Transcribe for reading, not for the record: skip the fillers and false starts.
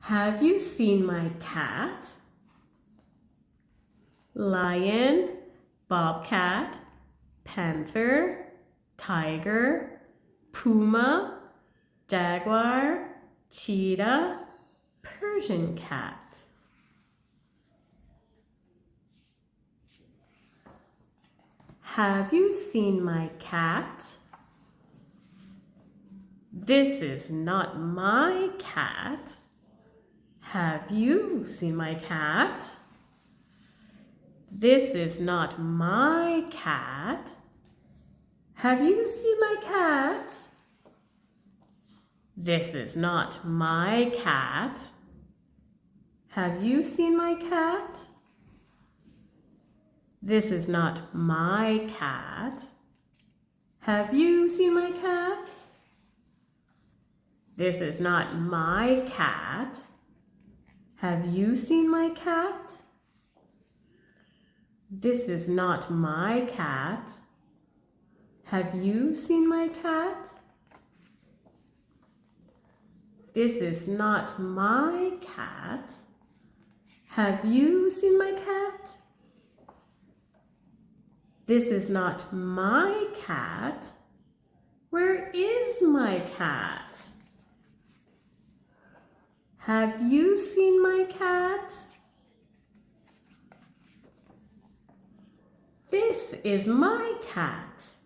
Have you seen my cat? Lion, bobcat, panther, tiger, puma, jaguar, cheetah, Persian cat. Have you seen my cat? This is not my cat. Have you seen my cat? This is not my cat. Have you seen my cat? This is not my cat. Have you seen my cat? This is not my cat. Have you seen my cat? This is not my cat. Have you seen my cat? This is not my cat. Have you seen my cat? This is not my cat. Have you seen my cat? This is not my cat. Where is my cat? Have you seen my cat? This is my cat.